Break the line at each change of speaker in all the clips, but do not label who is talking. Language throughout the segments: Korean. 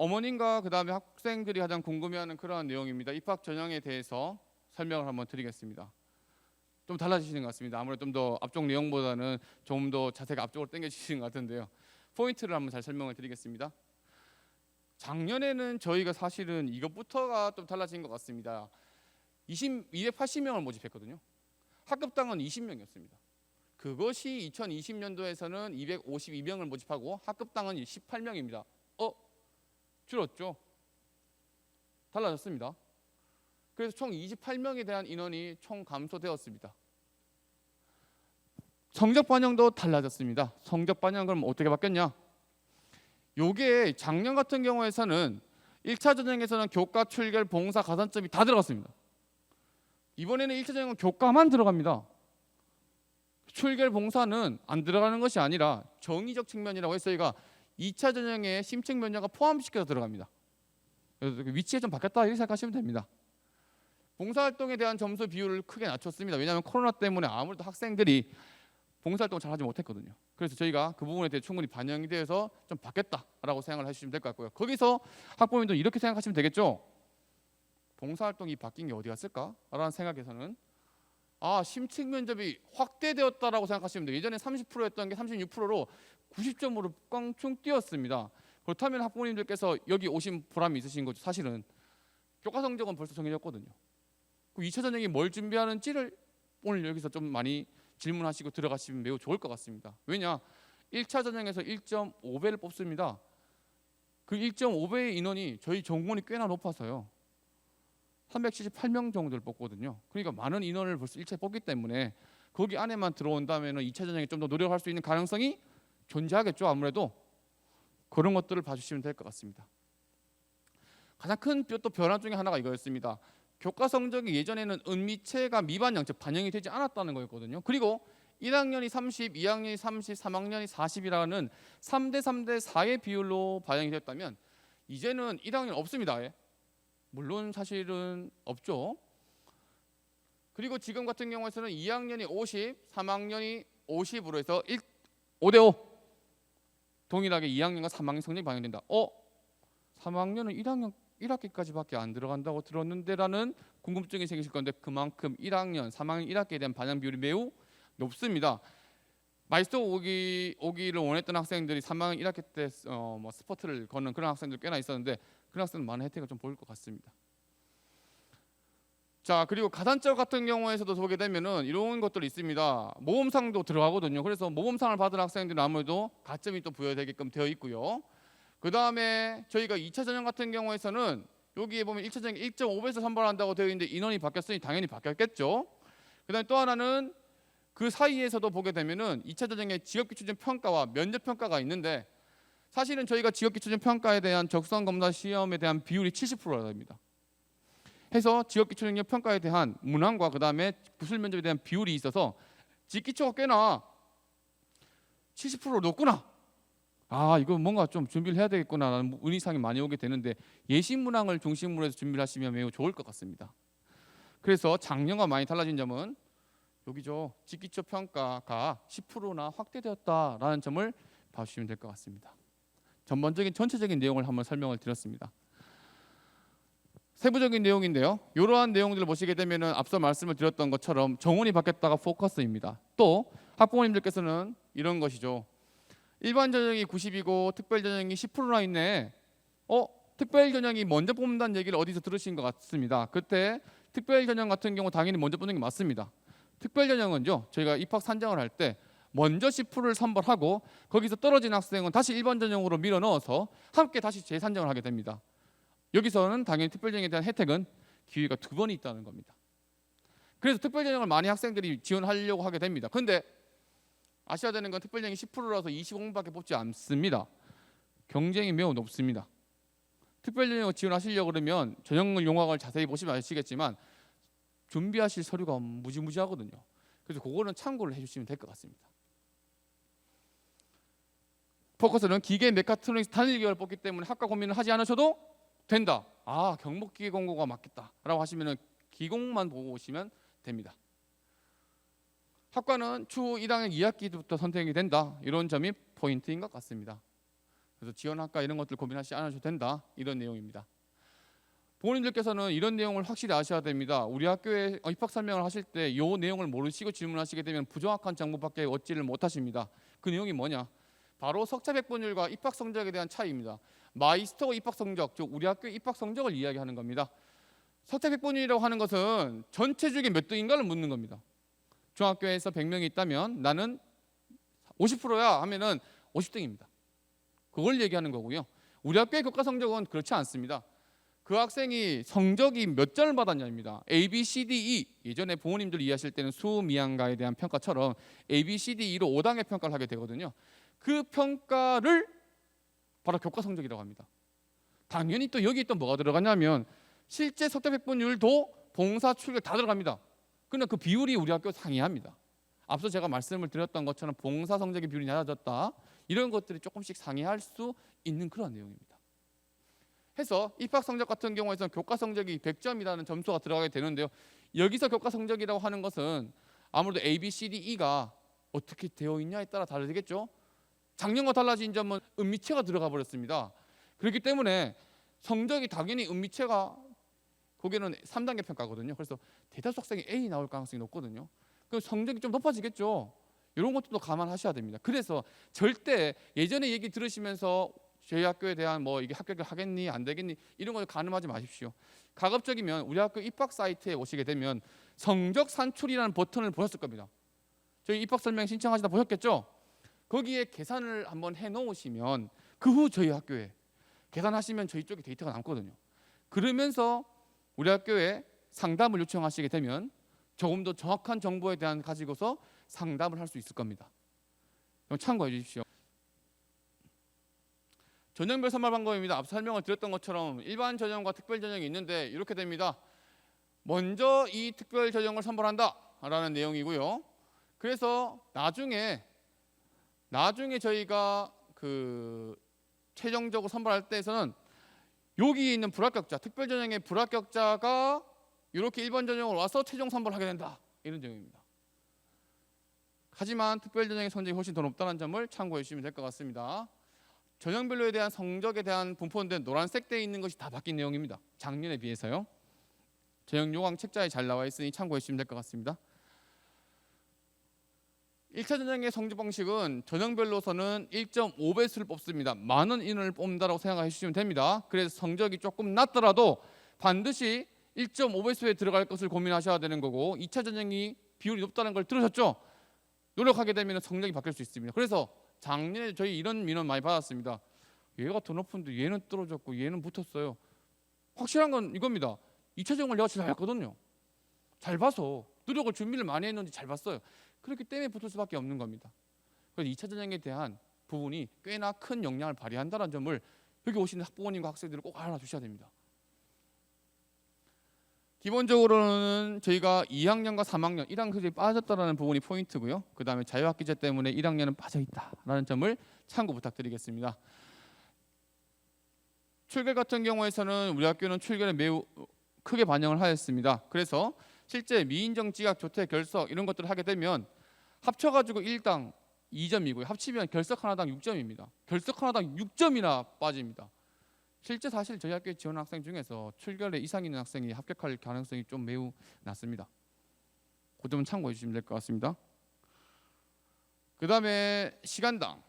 어머님과 그 다음에 학생들이 가장 궁금해하는 그러한 내용입니다. 입학 전형에 대해서 설명을 한번 드리겠습니다. 좀 달라지시는 것 같습니다. 아무래도 좀 더 앞쪽 내용보다는 좀 더 자세가 앞쪽으로 당겨지시는 것 같은데요. 포인트를 한번 잘 설명을 드리겠습니다. 작년에는 저희가 사실은 이것부터가 좀 달라진 것 같습니다. 280명을 모집했거든요. 학급당은 20명이었습니다. 그것이 2020년도에서는 252명을 모집하고 학급당은 18명입니다. 줄었죠. 달라졌습니다. 그래서 총 28명에 대한 인원이 총 감소되었습니다. 성적 반영도 달라졌습니다. 성적 반영 그럼 어떻게 바뀌었냐? 요게 작년 같은 경우에서는 1차 전형에서는 교과, 출결, 봉사, 가산점이 다 들어갔습니다. 이번에는 1차 전형은 교과만 들어갑니다. 출결, 봉사는 안 들어가는 것이 아니라 정의적 측면이라고 해서 저희가 2차 전형에 심층 면접가 포함시켜서 들어갑니다. 그래서 위치가 좀 바뀌었다 이렇게 생각하시면 됩니다. 봉사활동에 대한 점수 비율을 크게 낮췄습니다. 왜냐하면 코로나 때문에 아무래도 학생들이 봉사활동을 잘 하지 못했거든요. 그래서 저희가 그 부분에 대해 충분히 반영이 되어서 좀 바뀌었다라고 생각을 하시면 될 것 같고요. 거기서 학부모님도 이렇게 생각하시면 되겠죠. 봉사활동이 바뀐 게 어디 갔을까? 라는 생각에서는 심층 면접이 확대되었다라고 생각하시면 돼요. 예전에 30%였던 게 36%로 90점으로 꽝충 뛰었습니다. 그렇다면 학부모님들께서 여기 오신 보람이 있으신 거죠. 사실은 교과 성적은 벌써 정해졌거든요. 그 2차 전형이 뭘 준비하는지를 오늘 여기서 좀 많이 질문하시고 들어가시면 매우 좋을 것 같습니다. 왜냐? 1차 전형에서 1.5배를 뽑습니다. 그 1.5배의 인원이 저희 전공이 꽤나 높아서요. 378명 정도를 뽑거든요. 그러니까 많은 인원을 벌써 1차에 뽑기 때문에 거기 안에만 들어온다면 2차 전형에 좀 더 노력할 수 있는 가능성이 존재하겠죠. 아무래도 그런 것들을 봐주시면 될 것 같습니다. 가장 큰 또 변화 중에 하나가 이거였습니다. 교과 성적이 예전에는 은미체가 미반영, 즉 반영이 되지 않았다는 거였거든요. 그리고 1학년이 30, 2학년이 30, 3학년이 40이라는 3대 3대 4의 비율로 반영이 됐다면 이제는 1학년 없습니다. 아예. 물론 사실은 없죠. 그리고 지금 같은 경우에서는 2학년이 50, 3학년이 50으로 해서 5대5 동일하게 2학년과 3학년 성적이 반영된다. 3학년은 1학년 1학기까지밖에 안 들어간다고 들었는데 라는 궁금증이 생기실 건데 그만큼 1학년, 3학년 1학기에 대한 반영 비율이 매우 높습니다. 마이스터 오기를 원했던 학생들이 3학년 1학기 때 스포트를 거는 그런 학생들 꽤나 있었는데 그런 학생들 많은 혜택을 좀 보일 것 같습니다. 자, 그리고 가산점 같은 경우에서도 보게 되면은 이런 것들이 있습니다. 모범상도 들어가거든요. 그래서 모범상을 받은 학생들은 아무래도 가점이 또 부여되게끔 되어 있고요. 그 다음에 저희가 2차 전형 같은 경우에서는 여기에 보면 1차 전형 1.5배에서 선발한다고 되어 있는데 인원이 바뀌었으니 당연히 바뀌었겠죠. 그 다음에 또 하나는 그 사이에서도 보게 되면은 2차 전형에 직업기초적 평가와 면접 평가가 있는데 사실은 저희가 직업기초적 평가에 대한 적성검사 시험에 대한 비율이 70%라 됩니다. 해서 직업기초능력 평가에 대한 문항과 그 다음에 부술 면접에 대한 비율이 있어서 직기초가 꽤나 70% 높구나. 이거 뭔가 좀 준비를 해야 되겠구나라는 의의상이 많이 오게 되는데 예시 문항을 중심으로 해서 준비를 하시면 매우 좋을 것 같습니다. 그래서 작년과 많이 달라진 점은 여기죠. 직기초 평가가 10%나 확대되었다라는 점을 봐주시면 될 것 같습니다. 전체적인 내용을 한번 설명을 드렸습니다. 세부적인 내용인데요. 이러한 내용들을 보시게 되면 앞서 말씀을 드렸던 것처럼 정원이 바뀌었다가 포커스입니다. 또 학부모님들께서는 이런 것이죠. 일반 전형이 90이고 특별 전형이 10%나 있네. 특별 전형이 먼저 뽑는다는 얘기를 어디서 들으신 것 같습니다. 그때 특별 전형 같은 경우 당연히 먼저 뽑는 게 맞습니다. 특별 전형은요. 저희가 입학 산정을 할 때 먼저 10%를 선발하고 거기서 떨어진 학생은 다시 일반 전형으로 밀어 넣어서 함께 다시 재산정을 하게 됩니다. 여기서는 당연히 특별 전형에 대한 혜택은 기회가 2번이 있다는 겁니다. 그래서 특별 전형을 많이 학생들이 지원하려고 하게 됩니다. 그런데 아셔야 되는 건 특별 전형이 10%라서 25명밖에 뽑지 않습니다. 경쟁이 매우 높습니다. 특별 전형을 지원하시려고 그러면 전형 용역을 자세히 보시면 아시겠지만 준비하실 서류가 무지무지하거든요. 그래서 그거는 참고를 해주시면 될 것 같습니다. 포커스는 기계 메카트로닉스 단일 계열 뽑기 때문에 학과 고민을 하지 않으셔도 된다. 경북기계 공고가 맞겠다라고 하시면 기공만 보고 오시면 됩니다. 학과는 추후 1학년 2학기부터 선택이 된다. 이런 점이 포인트인 것 같습니다. 그래서 지원할까 이런 것들 고민하지 않으셔도 된다, 이런 내용입니다. 부모님들께서는 이런 내용을 확실히 아셔야 됩니다. 우리 학교에 입학 설명을 하실 때 이 내용을 모르시고 질문하시게 되면 부정확한 정보밖에 얻지를 못하십니다. 그 내용이 뭐냐? 바로 석차 백분율과 입학 성적에 대한 차이입니다. 마이스터 입학 성적, 즉 우리 학교의 입학 성적을 이야기하는 겁니다. 석차 백분율이라고 하는 것은 전체 중에 몇 등인가를 묻는 겁니다. 중학교에서 100명이 있다면 나는 50%야 하면은 50등입니다. 그걸 얘기하는 거고요. 우리 학교의 교과 성적은 그렇지 않습니다. 그 학생이 성적이 몇 점을 받았냐입니다. A, B, C, D, E. 예전에 부모님들 이해하실 때는 수, 미양가에 대한 평가처럼 A, B, C, D, E로 5단계 평가를 하게 되거든요. 그 평가를 바로 교과 성적이라고 합니다. 당연히 또 여기 또 뭐가 들어가냐면 실제 석자 백분율도 봉사, 출결 다 들어갑니다. 그런데 그 비율이 우리 학교 상이합니다. 앞서 제가 말씀을 드렸던 것처럼 봉사 성적의 비율이 낮아졌다, 이런 것들이 조금씩 상이할 수 있는 그런 내용입니다. 해서 입학 성적 같은 경우에는 교과 성적이 100점이라는 점수가 들어가게 되는데요. 여기서 교과 성적이라고 하는 것은 아무래도 A, B, C, D, E가 어떻게 되어 있냐에 따라 다르겠죠. 작년과 달라진 점은 은미체가 들어가 버렸습니다. 그렇기 때문에 성적이 당연히 은미체가 거기는 3단계 평가거든요. 그래서 대다수 학생이 A 나올 가능성이 높거든요. 그럼 성적이 좀 높아지겠죠. 이런 것도 감안하셔야 됩니다. 그래서 절대 예전에 얘기 들으시면서 저희 학교에 대한 뭐 이게 합격을 하겠니 안 되겠니 이런 걸 가늠하지 마십시오. 가급적이면 우리 학교 입학 사이트에 오시게 되면 성적 산출이라는 버튼을 보셨을 겁니다. 저희 입학 설명 신청하시다 보셨겠죠? 거기에 계산을 한번 해 놓으시면 그 후 저희 학교에 계산하시면 저희 쪽에 데이터가 남거든요. 그러면서 우리 학교에 상담을 요청하시게 되면 조금 더 정확한 정보에 대한 가지고서 상담을 할 수 있을 겁니다. 참고해 주십시오. 전형별 선발 방법입니다. 앞서 설명을 드렸던 것처럼 일반 전형과 특별 전형이 있는데 이렇게 됩니다. 먼저 이 특별 전형을 선발한다 라는 내용이고요. 그래서 나중에 저희가 그 최종적으로 선발할 때에서는 여기에 있는 불합격자, 특별 전형의 불합격자가 이렇게 일반 전형으로 와서 최종 선발하게 된다, 이런 내용입니다. 하지만 특별 전형의 성적이 훨씬 더 높다는 점을 참고해 주시면 될 것 같습니다. 전형별로에 대한 성적에 대한 분포인데 노란색 돼 있는 것이 다 바뀐 내용입니다. 작년에 비해서요. 전형 요강 책자에 잘 나와 있으니 참고해 주시면 될 것 같습니다. 1차 전형의 성적 방식은 전형별로서는 1.5배수를 뽑습니다. 많은 인원을 뽑는다고 생각해 주시면 됩니다. 그래서 성적이 조금 낮더라도 반드시 1.5배수에 들어갈 것을 고민하셔야 되는 거고, 2차 전형이 비율이 높다는 걸 들으셨죠? 노력하게 되면 성적이 바뀔 수 있습니다. 그래서 작년에 저희 이런 민원 많이 받았습니다. 얘가 더 높은데 얘는 떨어졌고 얘는 붙었어요. 확실한 건 이겁니다. 2차 전형을 내가 잘했거든요. 잘 봐서 노력을 준비를 많이 했는지 잘 봤어요. 그렇기 때문에 붙을 수밖에 없는 겁니다. 그래서 2차 전형에 대한 부분이 꽤나 큰 영향을 발휘한다는 점을 여기 오시는 학부모님과 학생들은 꼭 알아두셔야 됩니다. 기본적으로는 저희가 2학년과 3학년, 1학년이 빠졌다는 부분이 포인트고요. 그 다음에 자유학기제 때문에 1학년은 빠져있다라는 점을 참고 부탁드리겠습니다. 출결 같은 경우에서는 우리 학교는 출결에 매우 크게 반영을 하였습니다. 그래서 실제 미인정, 지각, 조퇴, 결석 이런 것들을 하게 되면 합쳐가지고 1당 2점이고요. 합치면 결석 하나당 6점입니다. 결석 하나당 6점이나 빠집니다. 실제 사실 저희 학교에 지원 학생 중에서 출결에 이상 있는 학생이 합격할 가능성이 좀 매우 낮습니다. 그 점은 참고해 주시면 될 것 같습니다. 그 다음에 시간당,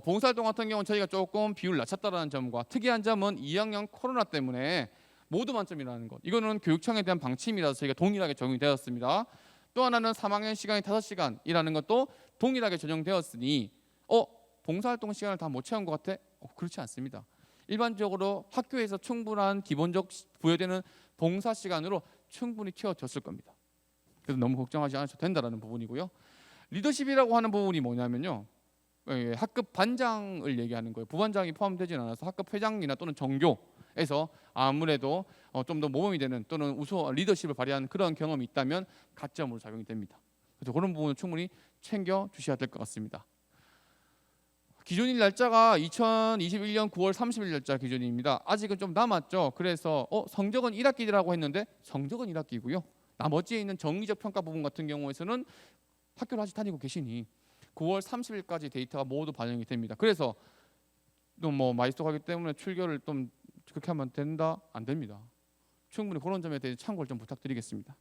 봉사활동 같은 경우는 저희가 조금 비율 낮췄다는 점과 특이한 점은 2학년 코로나 때문에 모두 만점이라는 것. 이거는 교육청에 대한 방침이라서 저희가 동일하게 적용이 되었습니다. 또 하나는 3학년 시간이 5시간이라는 것도 동일하게 적용되었으니 봉사활동 시간을 다 못 채운 것 같아? 그렇지 않습니다. 일반적으로 학교에서 충분한 기본적 부여되는 봉사 시간으로 충분히 채워졌을 겁니다. 그래서 너무 걱정하지 않으셔도 된다는 부분이고요. 리더십이라고 하는 부분이 뭐냐면요, 학급 반장을 얘기하는 거예요. 부반장이 포함되진 않아서 학급 회장이나 또는 정교에서 아무래도 좀 더 모범이 되는 또는 리더십을 발휘하는 그런 경험이 있다면 가점으로 작용이 됩니다. 그래서 그런 부분을 충분히 챙겨 주셔야 될 것 같습니다. 기준일 날짜가 2021년 9월 30일 날짜 기준입니다. 아직은 좀 남았죠. 그래서 성적은 1학기라고 했는데 성적은 1학기고요. 나머지에 있는 정의적 평가 부분 같은 경우에서는 학교를 아직 다니고 계시니 9월 30일까지 데이터가 모두 반영이 됩니다. 그래서 또 뭐 마이스터하기 때문에 출결을 좀 그렇게 하면 된다? 안 됩니다. 충분히 그런 점에 대해 참고를 좀 부탁드리겠습니다.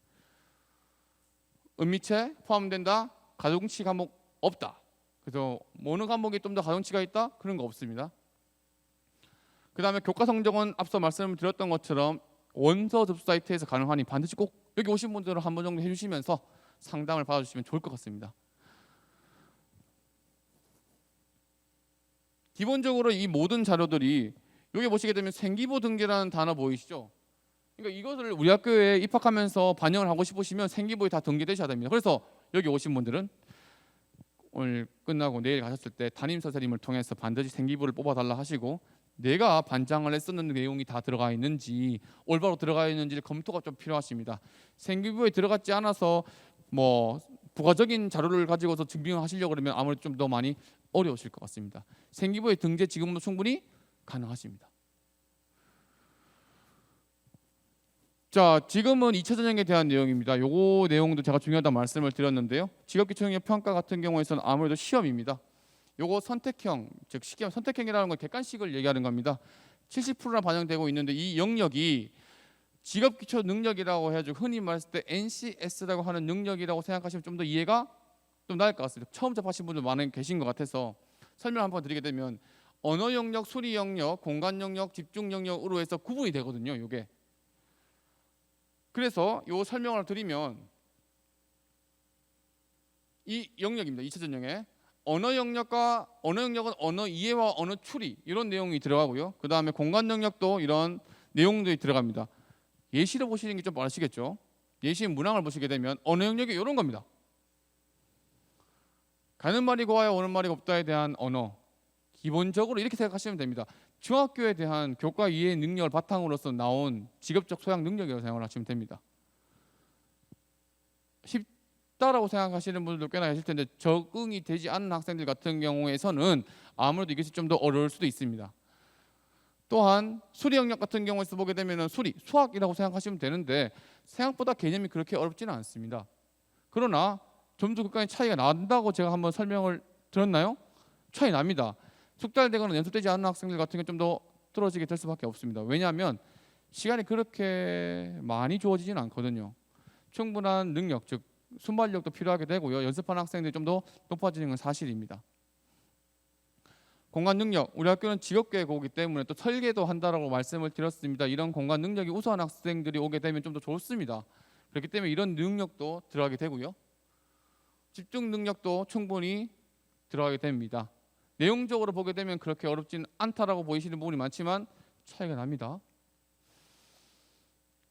은미체 포함된다? 가중치 과목 없다. 그래서 어느 과목이 좀 더 가중치가 있다? 그런 거 없습니다. 그 다음에 교과 성적은 앞서 말씀드렸던 것처럼 원서 접수 사이트에서 가능하니 반드시 꼭 여기 오신 분들은 한 번 정도 해주시면서 상담을 받아주시면 좋을 것 같습니다. 기본적으로 이 모든 자료들이 여기 보시게 되면 생기부 등재라는 단어 보이시죠? 그러니까 이것을 우리 학교에 입학하면서 반영을 하고 싶으시면 생기부에 다 등재되셔야 됩니다. 그래서 여기 오신 분들은 오늘 끝나고 내일 가셨을 때 담임 선생님을 통해서 반드시 생기부를 뽑아달라 하시고 내가 반장을 했었는 내용이 다 들어가 있는지 올바로 들어가 있는지를 검토가 좀 필요하십니다. 생기부에 들어갔지 않아서 뭐 부가적인 자료를 가지고서 증빙하시려고 그러면 아무래도 좀 더 많이 어려우실 것 같습니다. 생기부의 등재 지금도 충분히 가능하십니다. 자, 지금은 2차 전형에 대한 내용입니다. 요거 내용도 제가 중요하다고 말씀을 드렸는데요. 직업기초능력 평가 같은 경우에서는 아무래도 시험입니다. 요거 선택형, 즉 쉽게 말하면 선택형이라는 건 객관식을 얘기하는 겁니다. 70%나 반영되고 있는데 이 영역이 직업기초 능력이라고 해가지고 흔히 말했을 때 NCS라고 하는 능력이라고 생각하시면 좀 더 이해가 좀 나을 것 같습니다. 처음 접하신 분들 많이 계신 것 같아서 설명 한번 드리게 되면 언어 영역, 수리 영역, 공간 영역, 집중 영역으로 해서 구분이 되거든요. 요게. 그래서 요 설명을 드리면 이 영역입니다. 2차 전형에 언어 영역은 언어 이해와 언어 추리 이런 내용이 들어가고요. 그 다음에 공간 영역도 이런 내용들이 들어갑니다. 예시를 보시는 게 좀 빠르시겠죠. 예시 문항을 보시게 되면 언어 영역이 이런 겁니다. 가는 말이 고와야 오는 말이 없다에 대한 언어. 기본적으로 이렇게 생각하시면 됩니다. 중학교에 대한 교과 이해 능력을 바탕으로서 나온 직업적 소양 능력이라고 생각을 하시면 됩니다. 쉽다라고 생각하시는 분들도 꽤나 계실 텐데 적응이 되지 않는 학생들 같은 경우에서는 아무래도 이것이 좀 더 어려울 수도 있습니다. 또한 수리 영역 같은 경우에서 보게 되면 수학이라고 생각하시면 되는데 생각보다 개념이 그렇게 어렵지는 않습니다. 그러나 점수 극간의 차이가 난다고 제가 한번 설명을 드렸나요? 차이 납니다. 숙달되거나 연습되지 않는 학생들 같은 경우 좀 더 떨어지게 될 수밖에 없습니다. 왜냐하면 시간이 그렇게 많이 주어지지는 않거든요. 충분한 능력, 즉 순발력도 필요하게 되고요. 연습하는 학생들이 좀 더 높아지는 건 사실입니다. 공간 능력, 우리 학교는 직업계고이기 때문에 또 설계도 한다라고 말씀을 드렸습니다. 이런 공간 능력이 우수한 학생들이 오게 되면 좀 더 좋습니다. 그렇기 때문에 이런 능력도 들어가게 되고요. 집중 능력도 충분히 들어가게 됩니다. 내용적으로 보게 되면 그렇게 어렵진 않다라고 보이시는 부분이 많지만 차이가 납니다.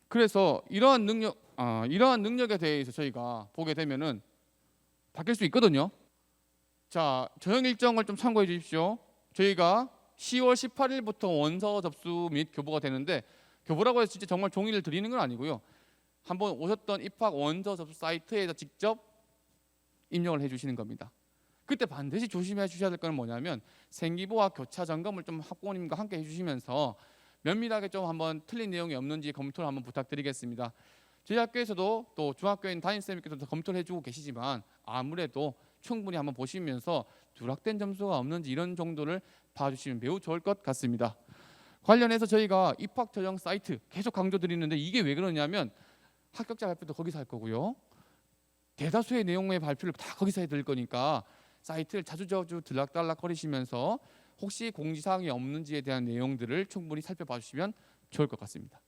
그래서 이러한 능력에 대해서 저희가 보게 되면은 바뀔 수 있거든요. 자, 전형 일정을 좀 참고해 주십시오. 저희가 10월 18일부터 원서 접수 및 교부가 되는데 교부라고 해서 진짜 정말 종이를 드리는 건 아니고요. 한번 오셨던 입학 원서 접수 사이트에서 직접 입력을 해주시는 겁니다. 그때 반드시 조심해 주셔야 될 건 뭐냐면 생기부와 교차 점검을 좀 학부모님과 함께 해주시면서 면밀하게 좀 한번 틀린 내용이 없는지 검토를 한번 부탁드리겠습니다. 저희 학교에서도 또 중학교인 담임쌤께서도 검토를 해주고 계시지만 아무래도 충분히 한번 보시면서 누락된 점수가 없는지 이런 정도를 봐주시면 매우 좋을 것 같습니다. 관련해서 저희가 입학 전형 사이트 계속 강조드리는데 이게 왜 그러냐면 합격자 발표도 거기서 할 거고요. 대다수의 내용의 발표를 다 거기서 해드릴 거니까 사이트를 자주 들락달락 거리시면서 혹시 공지사항이 없는지에 대한 내용들을 충분히 살펴봐 주시면 좋을 것 같습니다.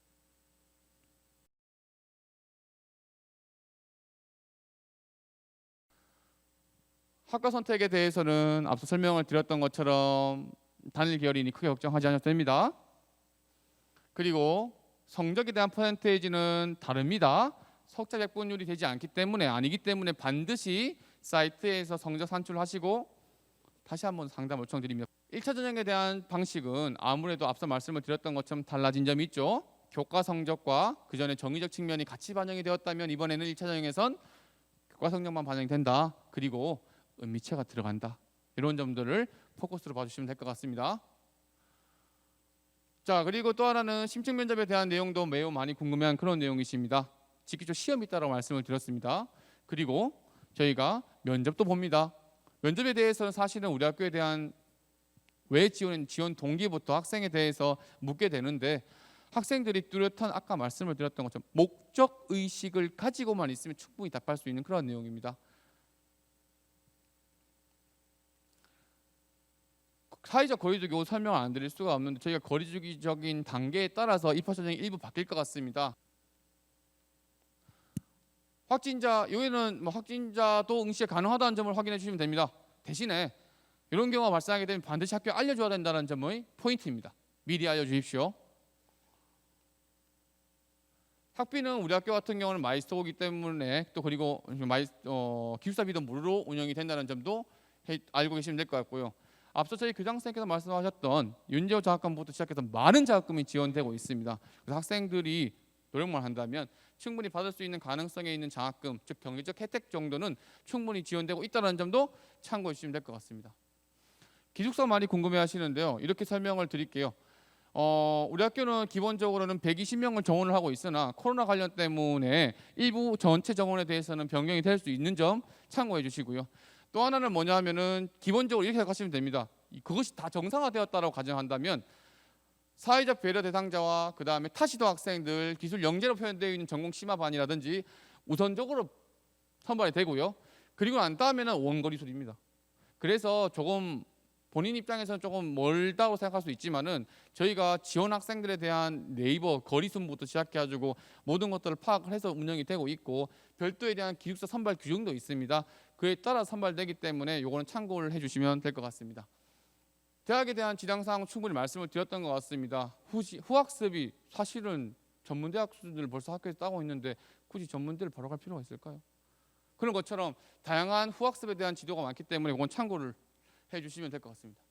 학과 선택에 대해서는 앞서 설명을 드렸던 것처럼 단일 계열이니 크게 걱정하지 않아도 됩니다. 그리고 성적에 대한 퍼센테이지는 다릅니다. 석자 백분율이 되지 아니기 때문에 반드시 사이트에서 성적 산출하시고 다시 한번 상담 요청드립니다. 1차 전형에 대한 방식은 아무래도 앞서 말씀을 드렸던 것처럼 달라진 점이 있죠. 교과 성적과 그 전에 정의적 측면이 같이 반영이 되었다면 이번에는 1차 전형에선 교과 성적만 반영이 된다. 그리고 은미체가 들어간다. 이런 점들을 포커스로 봐주시면 될 것 같습니다. 자, 그리고 또 하나는 심층 면접에 대한 내용도 매우 많이 궁금해한 그런 내용이십니다. 직기초 시험이 있다고 말씀을 드렸습니다. 그리고 저희가 면접도 봅니다. 면접에 대해서는 사실은 우리 학교에 대한 왜 지원했는지 지원 동기부터 학생에 대해서 묻게 되는데 학생들이 뚜렷한 아까 말씀을 드렸던 것처럼 목적 의식을 가지고만 있으면 충분히 답할 수 있는 그런 내용입니다. 사회적 거리두기 설명을 안 드릴 수가 없는데 저희가 거리두기적인 단계에 따라서 입학 전형이 일부 바뀔 것 같습니다. 확진자 여기는 확진자도 응시 가능하다는 점을 확인해 주시면 됩니다. 대신에 이런 경우가 발생하게 되면 반드시 학교에 알려줘야 된다는 점의 포인트입니다. 미리 알려주십시오. 학비는 우리 학교 같은 경우는 마이스터이기 때문에 또 그리고 기숙사비도 무료로 운영이 된다는 점도 알고 계시면 될 것 같고요. 앞서 저희 교장선생님께서 말씀하셨던 윤재호 장학금부터 시작해서 많은 장학금이 지원되고 있습니다. 그래서 학생들이 노력만 한다면 충분히 받을 수 있는 가능성에 있는 장학금, 즉 경제적 혜택 정도는 충분히 지원되고 있다는 점도 참고해 주시면 될 것 같습니다. 기숙사 많이 궁금해하시는데요. 이렇게 설명을 드릴게요. 우리 학교는 기본적으로는 120명을 정원을 하고 있으나 코로나 관련 때문에 일부 전체 정원에 대해서는 변경이 될 수 있는 점 참고해 주시고요. 또 하나는 뭐냐면은 기본적으로 이렇게 생각하시면 됩니다. 그것이 다 정상화되었다고 가정한다면 사회적 배려 대상자와 그 다음에 타시도 학생들, 기술 영재로 표현되어 있는 전공 심화반이라든지 우선적으로 선발이 되고요. 그리고 난 다음에는 원거리술입니다. 그래서 조금 본인 입장에서는 조금 멀다고 생각할 수 있지만은 저희가 지원 학생들에 대한 네이버 거리순부터 시작해가지고 모든 것들을 파악을 해서 운영이 되고 있고 별도에 대한 기숙사 선발 규정도 있습니다. 그에 따라 선발되기 때문에 요거는 참고를 해주시면 될 것 같습니다. 대학에 대한 지장사항 충분히 말씀을 드렸던 것 같습니다. 후학습이 사실은 전문대학생들 벌써 학교에서 따고 있는데 굳이 전문대를 바로 갈 필요가 있을까요? 그런 것처럼 다양한 후학습에 대한 지도가 많기 때문에 이건 참고를 해주시면 될 것 같습니다.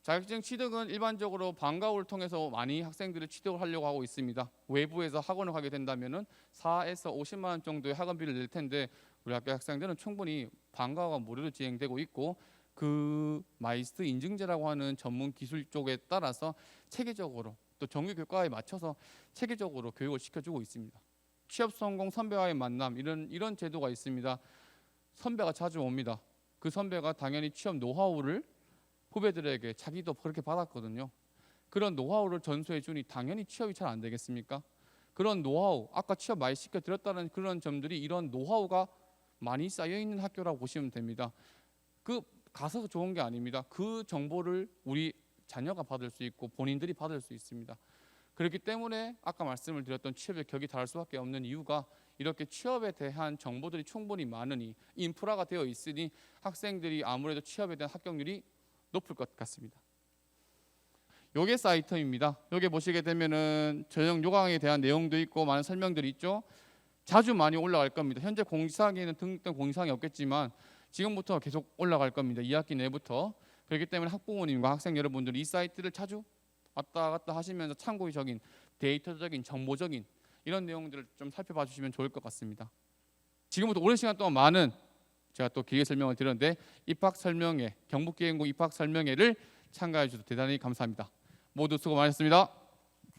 자격증 취득은 일반적으로 방과후를 통해서 많이 학생들이 취득을 하려고 하고 있습니다. 외부에서 학원을 가게 된다면은 4에서 50만 원 정도의 학원비를 낼 텐데 우리 학교 학생들은 충분히 방과후가 무료로 진행되고 있고 그 마이스터 인증제라고 하는 전문 기술 쪽에 따라서 체계적으로 또 정규 교과에 맞춰서 체계적으로 교육을 시켜주고 있습니다. 취업 성공 선배와의 만남 이런 제도가 있습니다. 선배가 자주 옵니다. 그 선배가 당연히 취업 노하우를 후배들에게 자기도 그렇게 받았거든요. 그런 노하우를 전수해 주니 당연히 취업이 잘 안 되겠습니까? 그런 노하우, 아까 취업 많이 시켜드렸다는 그런 점들이 이런 노하우가 많이 쌓여 있는 학교라고 보시면 됩니다. 그 가서 좋은 게 아닙니다. 그 정보를 우리 자녀가 받을 수 있고 본인들이 받을 수 있습니다. 그렇기 때문에 아까 말씀을 드렸던 취업의 격이 다를 수밖에 없는 이유가 이렇게 취업에 대한 정보들이 충분히 많으니 인프라가 되어 있으니 학생들이 아무래도 취업에 대한 합격률이 높을 것 같습니다. 요게 사이트입니다. 요게 보시게 되면은 전형 요강에 대한 내용도 있고 많은 설명들이 있죠. 자주 많이 올라갈 겁니다. 현재 공지사항에는 등록된 공지사항이 없겠지만 지금부터 계속 올라갈 겁니다. 2학기 내부터. 그렇기 때문에 학부모님과 학생 여러분들이 이 사이트를 자주 왔다 갔다 하시면서 참고적인 데이터적인 정보적인 이런 내용들을 좀 살펴봐 주시면 좋을 것 같습니다. 지금부터 오랜 시간 동안 많은 제가 또 기회 설명을 드렸는데 입학 설명회, 경북기행고 입학 설명회를 참가해 주셔서 대단히 감사합니다. 모두 수고 많으셨습니다.